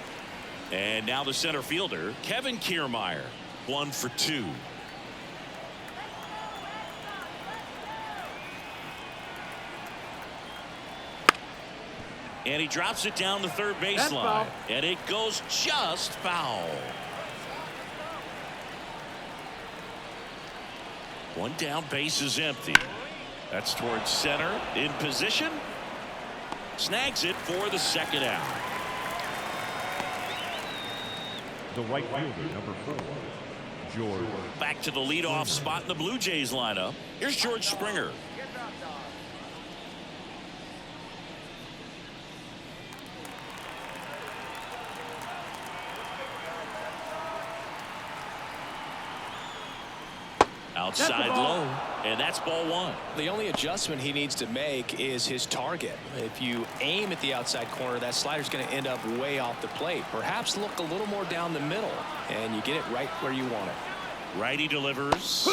And now the center fielder, Kevin Kiermaier. 1 for 2. And he drops it down the third baseline. And it goes just foul. One down, base is empty. That's towards center, in position. Snags it for the second out. The right fielder, number 4, George. Back to the leadoff spot in the Blue Jays lineup. Here's George Springer. Outside low, and that's ball 1. The only adjustment he needs to make is his target. If you aim at the outside corner, that slider's going to end up way off the plate. Perhaps look a little more down the middle, and you get it right where you want it. Righty delivers.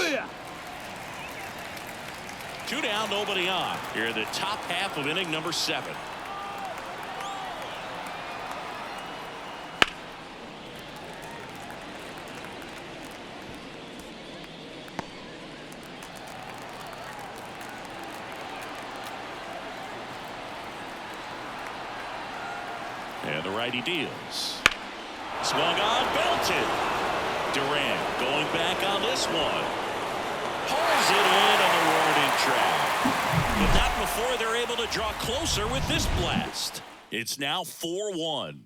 2 down, nobody on. Here in the top half of inning number 7. And the righty deals. Swung on, belted. Durant going back on this one. Pulls it in on the warning track. But not before they're able to draw closer with this blast. It's now 4-1.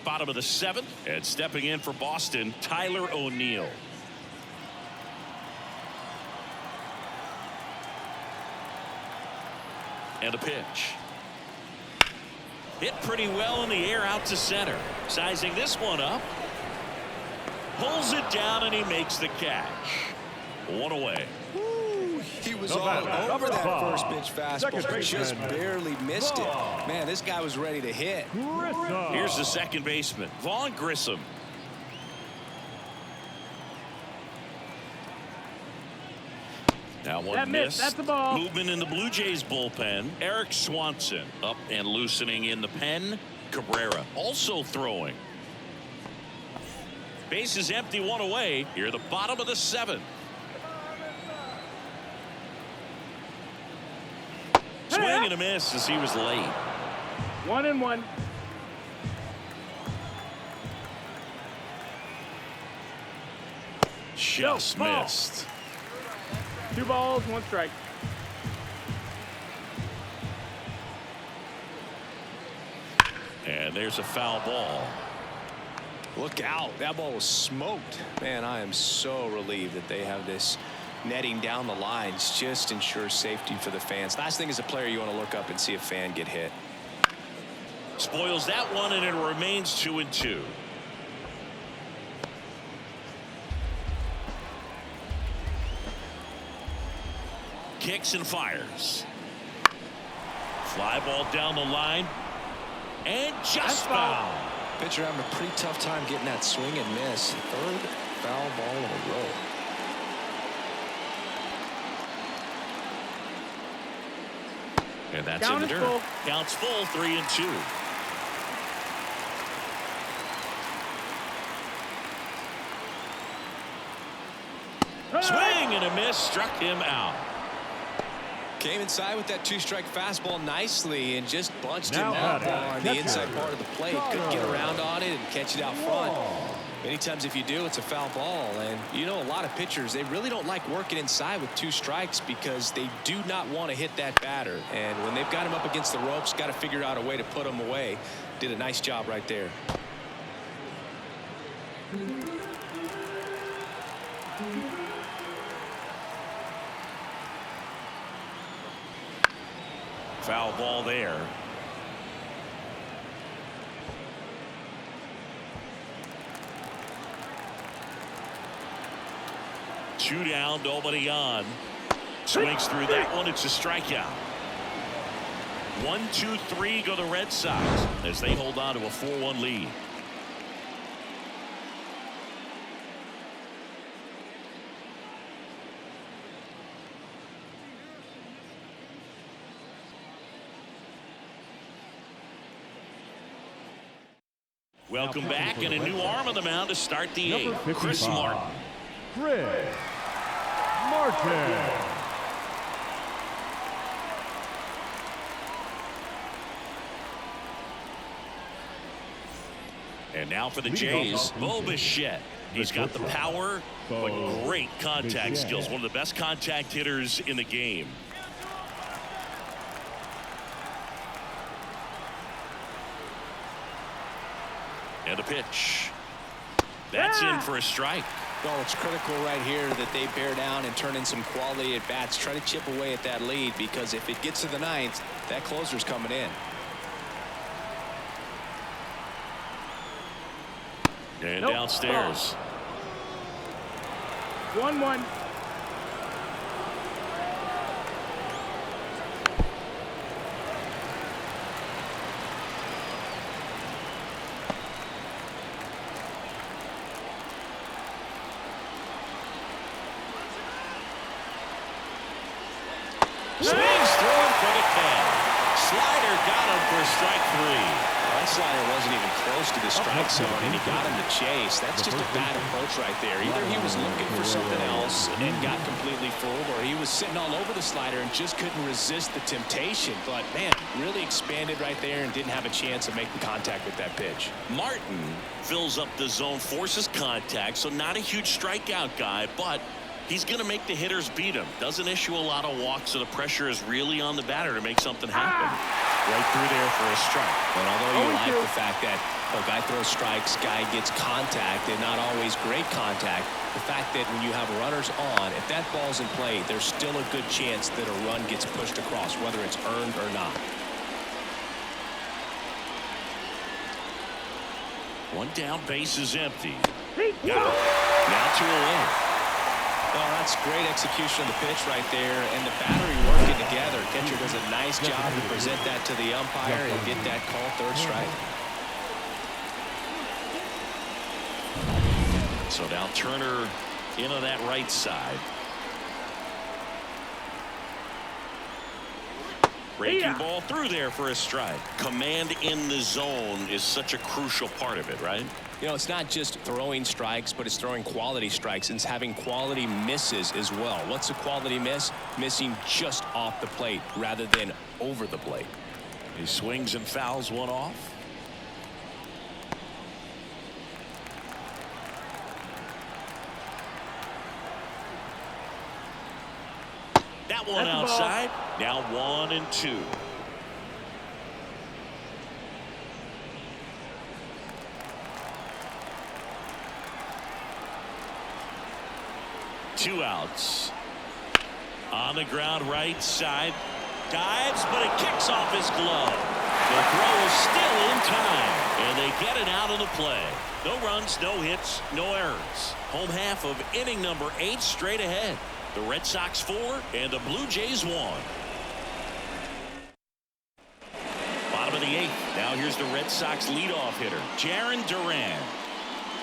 Bottom of the 7th, and stepping in for Boston, Tyler O'Neill. And a pitch. Hit pretty well in the air out to center. Sizing this one up. Pulls it down and he makes the catch. One away. He was all over that first pitch fastball, just barely missed it. Man, this guy was ready to hit. Here's the second baseman, Vaughn Grissom. Now one miss. That's the ball. Movement in the Blue Jays bullpen. Eric Swanson up and loosening in the pen. Cabrera also throwing. Base is empty, one away. Here the bottom of the 7th. Swing and a miss as he was late. 1-1. Just missed. 2 balls, 1 strike. And there's a foul ball. Look out. That ball was smoked. Man, I am so relieved that they have this netting down the lines. Just ensures safety for the fans. Last thing as a player, you want to look up and see a fan get hit. Spoils that one, and it remains 2-2. Kicks and fires. Fly ball down the line. And just foul. Pitcher having a pretty tough time getting that swing and miss. 3rd foul ball in a row. And that's Count in the is dirt. full. Counts full, 3-2. Swing and a miss, struck him out. Came inside with that 2-strike fastball nicely and just bunched him Now up batting, on the inside part of the plate. Couldn't get around on it and catch it out front. Many times if you do, it's a foul ball. And you know, a lot of pitchers, they really don't like working inside with 2 strikes because they do not want to hit that batter. And when they've got him up against the ropes, got to figure out a way to put him away. Did a nice job right there. Foul ball there. Two down, nobody on. Swings through that one. It's a strikeout. 1-2-3 go the Red Sox as they hold on to a 4-1 lead. Welcome back, and a new arm on the mound to start the 8th. Chris Martin. Chris Martin. And now for the Jays, Bo Bichette. He's got the power, but great contact skills. One of the best contact hitters in the game. And a pitch. That's in for a strike. Well, it's critical right here that they bear down and turn in some quality at bats. Try to chip away at that lead, because if it gets to the 9th, that closer's coming in. And downstairs. 1-1. Swings through it for the count. Slider got him for strike 3. That slider wasn't even close to the strike zone, and he got him to chase. That's just a bad approach right there. Either he was looking for something else and got completely fooled, or he was sitting all over the slider and just couldn't resist the temptation. But, man, really expanded right there and didn't have a chance of making contact with that pitch. Martin fills up the zone, forces contact, so not a huge strikeout guy, but he's going to make the hitters beat him. Doesn't issue a lot of walks, so the pressure is really on the batter to make something happen. Right through there for a strike. And although you like the fact that a guy throws strikes, guy gets contact, and not always great contact, the fact that when you have runners on, if that ball's in play, there's still a good chance that a run gets pushed across, whether it's earned or not. One down, base is empty. Got it. Now 2 away. Well, that's great execution of the pitch right there, and the battery working together. Catcher does a nice job to present that to the umpire and get that call, 3rd strike. So now Turner into that right side. Breaking ball through there for a strike. Command in the zone is such a crucial part of it, right? You know, it's not just throwing strikes, but it's throwing quality strikes and it's having quality misses as well. What's a quality miss? Missing just off the plate rather than over the plate. He swings and fouls one off. That one outside. Now 1 and 2. Two outs. On the ground, right side. Dives, but it kicks off his glove. The throw is still in time, and they get it out of the play. No runs, no hits, no errors. Home half of inning number 8 straight ahead. The Red Sox 4 and the Blue Jays 1. Bottom of the 8th. Now here's the Red Sox leadoff hitter, Jarren Duran.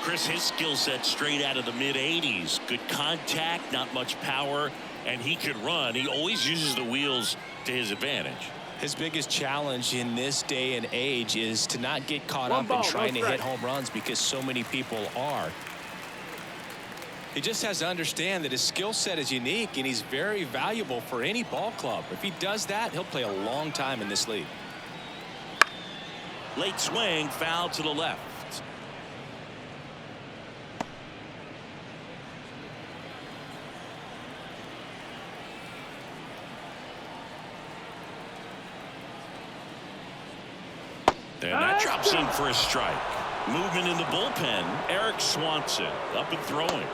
Chris, his skill set straight out of the mid-80s. Good contact, not much power, and he could run. He always uses the wheels to his advantage. His biggest challenge in this day and age is to not get caught up in trying to hit home runs because so many people are. He just has to understand that his skill set is unique and he's very valuable for any ball club. If he does that, he'll play a long time in this league. Late swing, foul to the left. And that drops in for a strike. Movement in the bullpen. Eric Swanson up and throwing.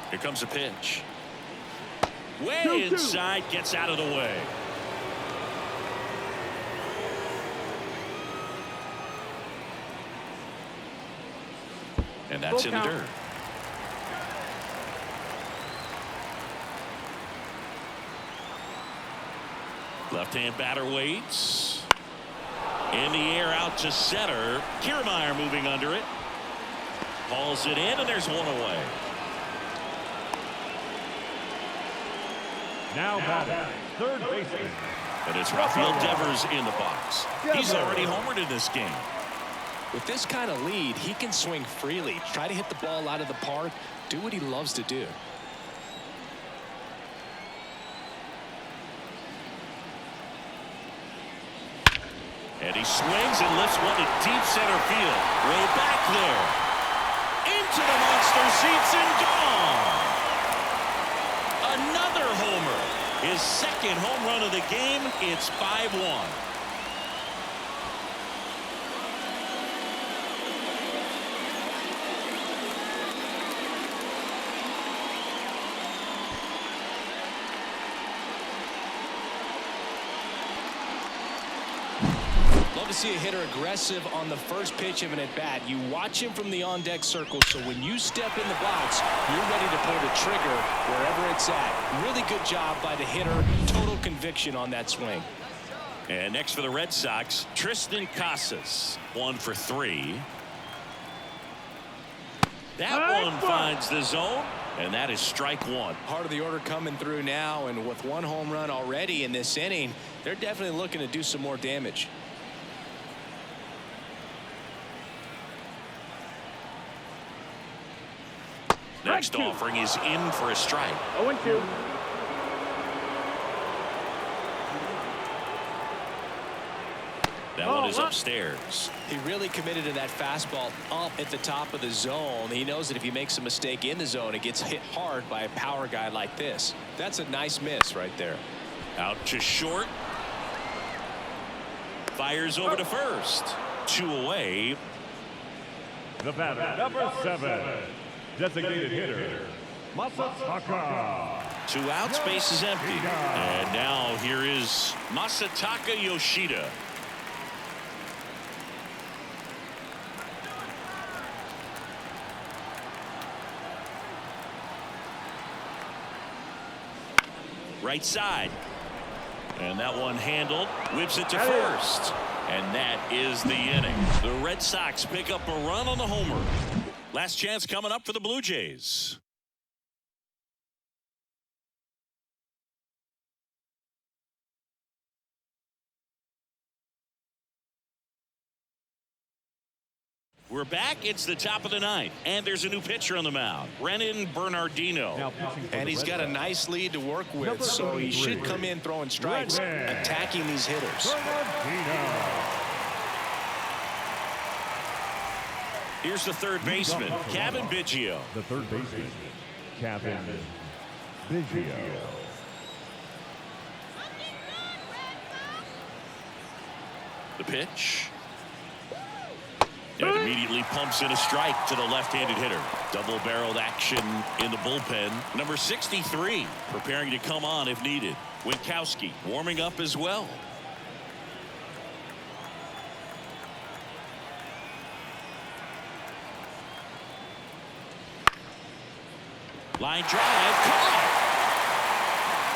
Here comes a pitch. Way inside, gets out of the way. And that's in the dirt. Left-hand batter waits. In the air out to center. Kiermaier moving under it. Hauls it in, and there's one away. Now batting, 3rd baseman. And it's Rafael Devers in the box. He's already homered in this game. With this kind of lead, he can swing freely, try to hit the ball out of the park, do what he loves to do. And he swings and lifts one to deep center field. Way back there. Into the monster seats and gone. Another homer. His 2nd home run of the game. It's 5-1. Love to see a hitter aggressive on the first pitch of an at-bat. You watch him from the on-deck circle, so when you step in the box, you're ready to pull the trigger wherever it's at. Really good job by the hitter. Total conviction on that swing. And next for the Red Sox, Tristan Casas. 1 for 3. That one finds the zone. And that is strike one. Part of the order coming through now, and with one home run already in this inning, they're definitely looking to do some more damage. Next offering is in for a strike. 0-2. That one is upstairs. He really committed to that fastball up at the top of the zone. He knows that if he makes a mistake in the zone, it gets hit hard by a power guy like this. That's a nice miss right there. Out to short. Fires over to first. 2 away. The batter, number 7, designated hitter, Masataka. 2 outs, base is empty. And now here is Masataka Yoshida. Right side. And that one handled. Whips it to first. And that is the inning. The Red Sox pick up a run on the homer. Last chance coming up for the Blue Jays. We're back. It's the top of the 9th, and there's a new pitcher on the mound, Brennan Bernardino. And he's got a nice lead to work with, so he should come in throwing strikes, attacking these hitters. Here's the third baseman, Kevin Biggio. The third baseman, Kevin Biggio. The pitch. And immediately pumps in a strike to the left-handed hitter. Double-barreled action in the bullpen. Number 63 preparing to come on if needed. Winkowski warming up as well. Line drive, caught.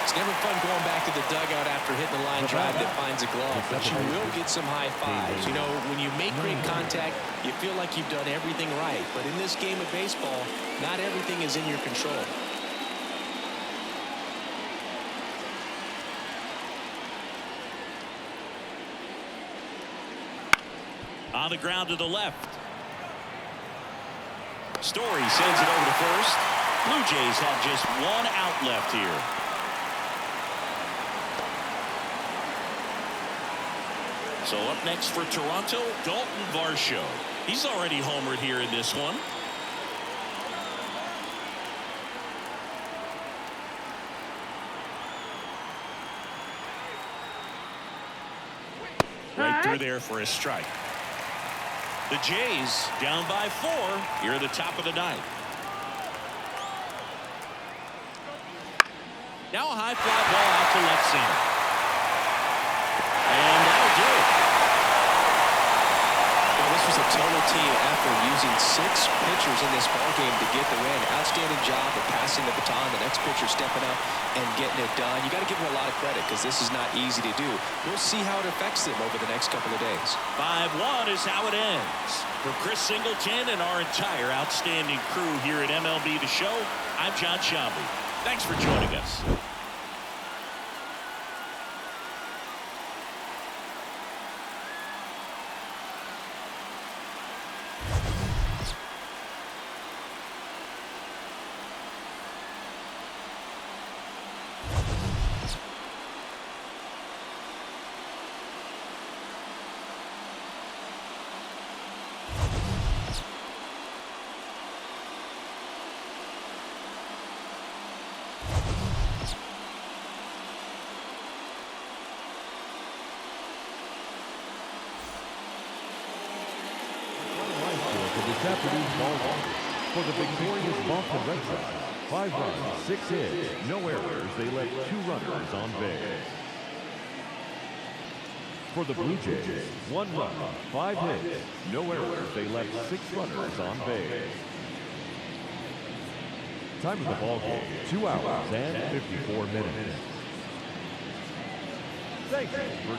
It's never fun going back to the dugout after hitting the line drive that finds a glove, but you will get some high fives. You know, when you make great contact, you feel like you've done everything right. But in this game of baseball, not everything is in your control. On the ground to the left. Story sends it over to first. Blue Jays have just 1 out left here. So up next for Toronto, Dalton Varsho. He's already homered here in this one. Right through there for a strike. The Jays down by 4 here at the top of the 9th. Now a high fly ball out to left center. And that'll do it. Well, this was a total team effort, using 6 pitchers in this ballgame to get the win. Outstanding job of passing the baton. The next pitcher stepping up and getting it done. You got to give them a lot of credit because this is not easy to do. We'll see how it affects them over the next couple of days. 5-1 is how it ends. For Chris Singleton and our entire outstanding crew here at MLB The Show, I'm John Shambi. Thanks for joining us. This afternoon's ball game for the victorious Boston Red Sox. 5 runs, 6 hits, no errors. They left 2 runners on base. For the Blue Jays, 1 run, 5 hits, no errors. They left 6 runners on base. Time of the ball game, 2 hours and 54 minutes. Thank you for